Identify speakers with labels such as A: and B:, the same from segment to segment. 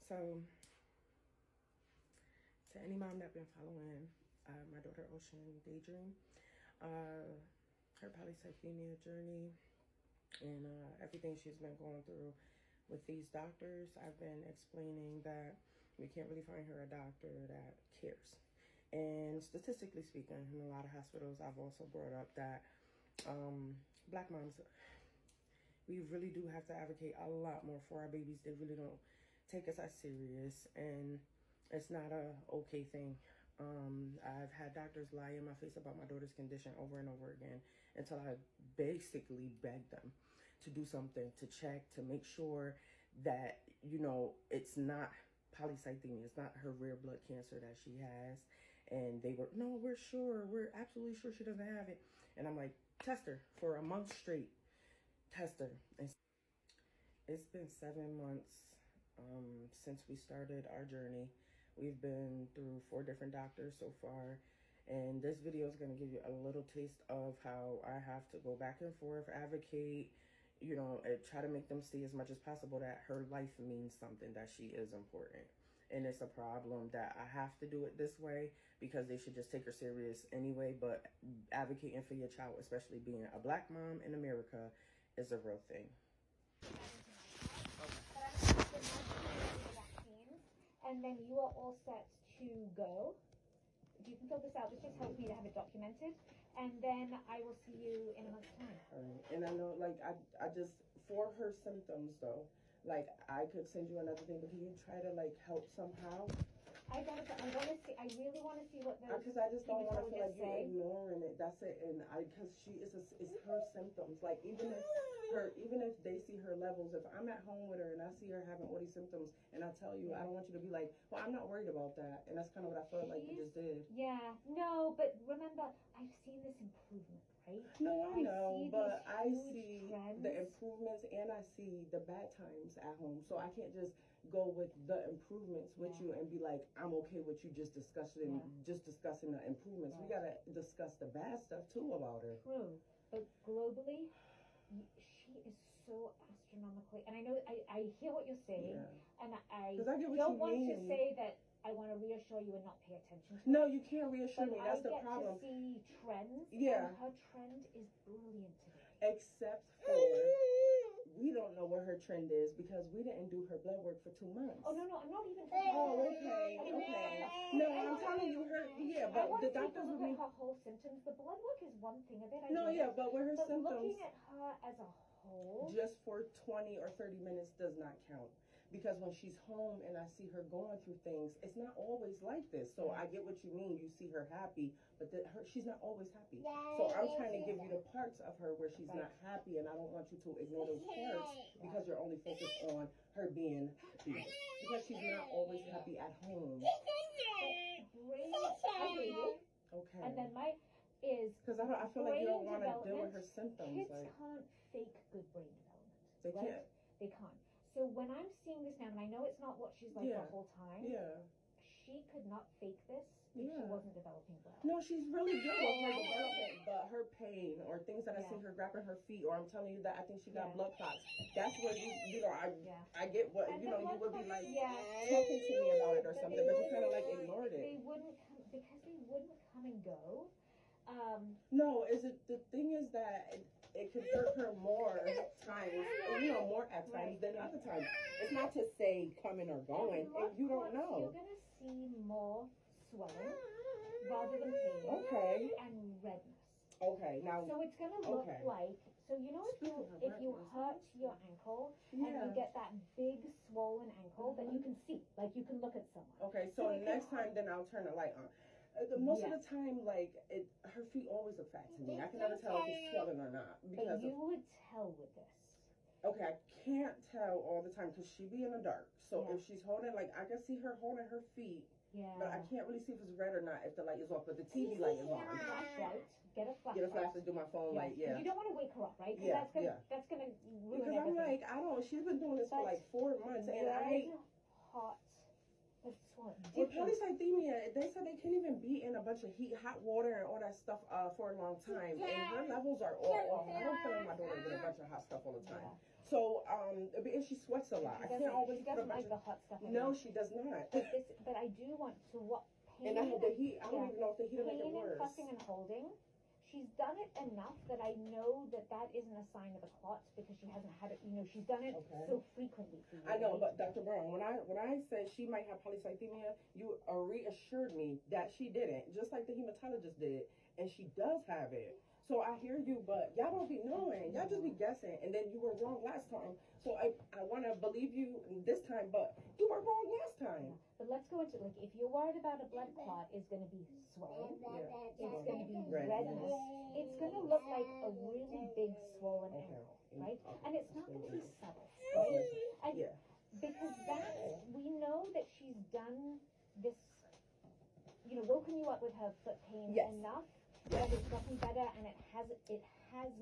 A: So, to any mom that been following my daughter Ocean Daydream, her polycythemia journey, and everything she's been going through with these doctors, I've been explaining that we can't really find her a doctor that cares. And statistically speaking, in a lot of hospitals, I've also brought up that Black moms, we really do have to advocate a lot more for our babies. They really don't take us as serious, and it's not a okay thing. I've had doctors lie in my face about my daughter's condition over and over again until I basically begged them to do something, to check, to make sure that, you know, it's not polycythemia. It's not her rare blood cancer that she has. And they were, no, we're sure. We're absolutely sure she doesn't have it. And I'm like, test her for a month straight. Test her. And it's been 7 months since we started our journey. We've been through 4 different doctors so far. And this video is going to give you a little taste of how I have to go back and forth, advocate, you know, and try to make them see as much as possible that her life means something, that she is important. And it's a problem that I have to do it this way because they should just take her serious anyway. But advocating for your child, especially being a Black mom in America, is a real thing.
B: And then you are all set to go. You can fill this out. This just helps me to have it documented. And then I will see you in a month's time.
A: All right. And I know, like, I just, for her symptoms, though, like, I could send you another thing, but can you try to, like, help somehow?
B: I want to see, I really want to see what the
A: Because I just don't want to feel like you're ignoring it. That's it. And because it's her symptoms. Like, even if they see her levels, if I'm at home with her and I see her having all these symptoms and I tell you, I don't want you to be like, well, I'm not worried about that. And that's kind of what I felt like you just did.
B: Yeah, no, but remember, I've seen this improvement, right?
A: No, I know, but I see the improvements and I see the bad times at home. So I can't just go with the improvements with you and be like, I'm okay with you just discussing the improvements. We gotta discuss the bad stuff too about her.
B: True, but globally, she is so astronomically, and I know I hear what you're saying, and I don't want to say that I want to reassure you and not pay attention to
A: No,
B: it.
A: you can't reassure me. That's the problem.
B: I get to see trends.
A: Yeah.
B: And her trend is brilliant today.
A: Except for, we don't know what her trend is because we didn't do her blood work for 2 months.
B: Oh, no, I'm not even talking
A: okay. No, I'm telling you, but the doctors
B: look at her whole symptoms. The blood work is one thing of it.
A: But with her symptoms.
B: Looking at her as a whole.
A: Just for 20 or 30 minutes does not count. Because when she's home and I see her going through things, it's not always like this. So I get what you mean. You see her happy, but she's not always happy. So I'm trying to give you the parts of her where she's not happy, and I don't want you to ignore those parts because you're only focused on her being happy. Because she's not always happy at home. Okay.
B: And then
A: because I feel like you don't want to deal with her symptoms.
B: Kids can't fake good brain development.
A: They can't.
B: They can't. So when I'm seeing this now, and I know it's not what she's like the whole time.
A: Yeah.
B: She could not fake this if she wasn't developing well.
A: No, she's really good with her development, but her pain or things that I see her grabbing her feet, or I'm telling you that I think she got blood clots. That's where I get what, and you would be like talking to me about it or something, but you kind of like ignored it.
B: They wouldn't come, because they wouldn't come and go.
A: No, the thing is that it could hurt her more times, more at times than other times. It's not to say coming or going, and you don't know.
B: You're going to see more swelling rather than pain and redness.
A: Okay, now.
B: So it's going to look like, so you know if you hurt your ankle and you get that big swollen ankle that you can see, like you can look at someone.
A: Okay, so next time then I'll turn the light on. Most of the time, her feet always look fat to me. I can never tell if it's swollen or not.
B: But you would tell with this.
A: Okay, I can't tell all the time because she be in the dark. So if she's holding, I can see her holding her feet.
B: Yeah.
A: But I can't really see if it's red or not if the light is off. But the TV light is on.
B: Flashlight. Get a flashlight.
A: Get a flashlight. Do my phone light. Yeah.
B: You don't want to wake her up, right?
A: Yeah.
B: That's gonna ruin
A: because
B: everything.
A: I'm she's been doing this for 4 months, and I hate
B: hot.
A: With polycythemia, they said they can't even be in a bunch of hot water and all that stuff for a long time, and her levels are all off. I don't put my daughter with a bunch of hot stuff all the time. Yeah. So, and she sweats a lot. I can't always put a bunch of the hot stuff. No, she does not.
B: But I do want to what pain.
A: And I had the heat. I don't even know if the heat will make it worse.
B: Pain and fussing and holding. She's done it enough that I know that isn't a sign of a clot because she hasn't had it. She's done it so frequently for you.
A: I know, but Dr. Brown, when I said she might have polycythemia, you reassured me that she didn't, just like the hematologist did, and she does have it. So I hear you, but y'all don't be knowing. Y'all just be guessing, and then you were wrong last time. So I want to believe you this time, but you were wrong last time.
B: Yeah. But let's go into, if you're worried about a blood clot, it's going to be swelling. Yeah. It's going to be redness. It's going to look like a really big swollen ankle, right? And it's not going to be subtle, right? And because we know that she's done this, woken you up with her foot pain enough. That it's gotten better, and it has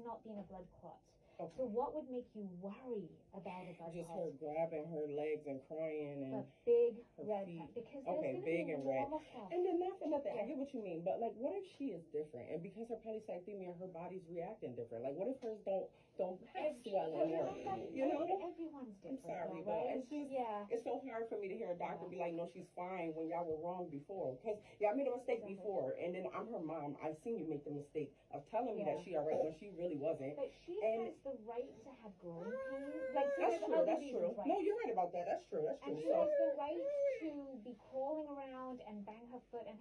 B: not been a blood clot. Okay. So what would make you worry about a blood clot?
A: Just her grabbing her legs and crying and
B: a big red feet. Because
A: big and red. And then not for nothing. I get what you mean, but what if she is different, and because her polycythemia, her body's reacting different? What if hers don't have swelling?
B: Everyone's different.
A: I'm sorry, but it's just it's so hard for me to hear a doctor be like, no, she's fine when y'all were wrong before, because y'all made a mistake before, and then I'm her mom. I've seen you make the mistake of telling me that she alright when she really wasn't.
B: But she has the right to have growing pains.
A: That's true. Right. No, you're right about that. That's true.
B: And she has the right to be crawling around and bang her foot and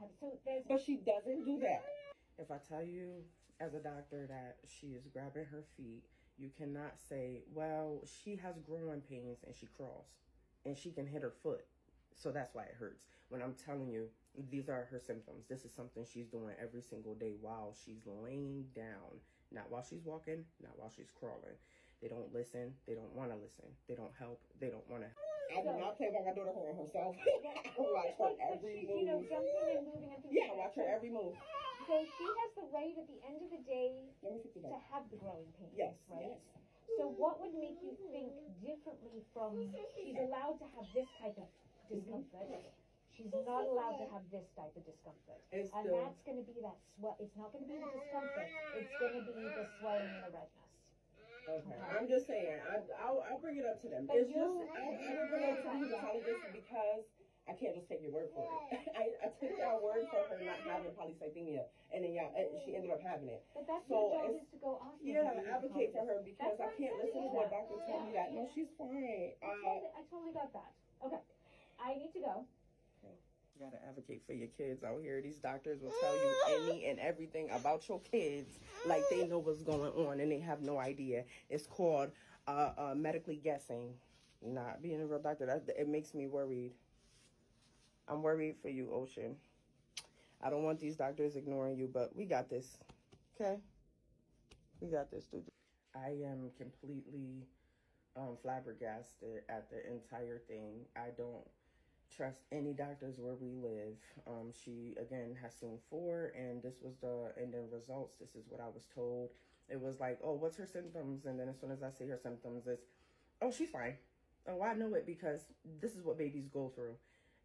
A: But she doesn't do that. If I tell you as a doctor that she is grabbing her feet, you cannot say, well, she has growing pains and she crawls and she can hit her foot, so that's why it hurts. When I'm telling you, these are her symptoms. This is something she's doing every single day while she's laying down. Not while she's walking, not while she's crawling. They don't listen. They don't want to listen. They don't help. They don't want to help. I do not play by my daughter hurting herself. I watch her every move.
B: Jumping and moving and things.
A: Yeah, I watch her every move.
B: So she has the right at the end of the day to have the growing pains. Yes, right? Yes. So what would make you think differently from she's allowed to have this type of discomfort? She's not allowed to have this type of discomfort. And that's going to be that swell. It's not going to be the discomfort. It's going to be the swelling and the redness.
A: Okay. I'm just saying. I'll bring it up to them. It's just I will bring it up to the hematologist because I can't just take your word for it. I took your word for her not having polycythemia, and then she ended up having it.
B: But that's your job is to go ask her.
A: Yeah, advocate for her because I can't listen to a doctor tell me that. No, she's fine.
B: I totally got that. Okay, I need to go.
A: You gotta advocate for your kids out here. These doctors will tell you any and everything about your kids like they know what's going on and they have no idea. It's called medically guessing. Not being a real doctor. It makes me worried. I'm worried for you, Ocean. I don't want these doctors ignoring you, but we got this. Okay? We got this, dude. I am completely flabbergasted at the entire thing. I don't trust any doctors where we live. She, again, has seen 4, and this was the results. This is what I was told. It was like, oh, what's her symptoms? And then as soon as I see her symptoms, it's, oh, she's fine. Oh, I know it because this is what babies go through.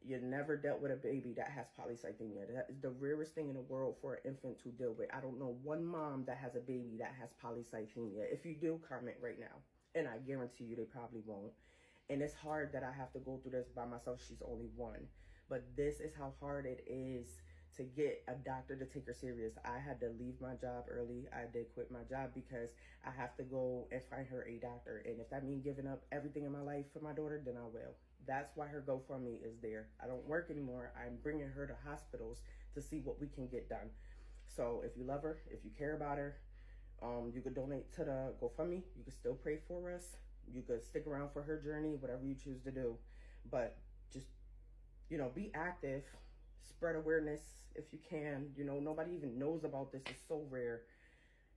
A: You never dealt with a baby that has polycythemia. That is the rarest thing in the world for an infant to deal with. I don't know one mom that has a baby that has polycythemia. If you do, comment right now. And I guarantee you they probably won't. And it's hard that I have to go through this by myself. She's only 1. But this is how hard it is to get a doctor to take her serious. I had to leave my job early. I did quit my job because I have to go and find her a doctor. And if that means giving up everything in my life for my daughter, then I will. That's why her GoFundMe is there. I don't work anymore. I'm bringing her to hospitals to see what we can get done. So if you love her, if you care about her, you could donate to the GoFundMe. You could still pray for us. You could stick around for her journey, whatever you choose to do. But just, be active. Spread awareness if you can. Nobody even knows about this. It's so rare.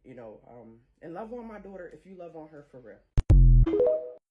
A: And love on my daughter if you love on her for real.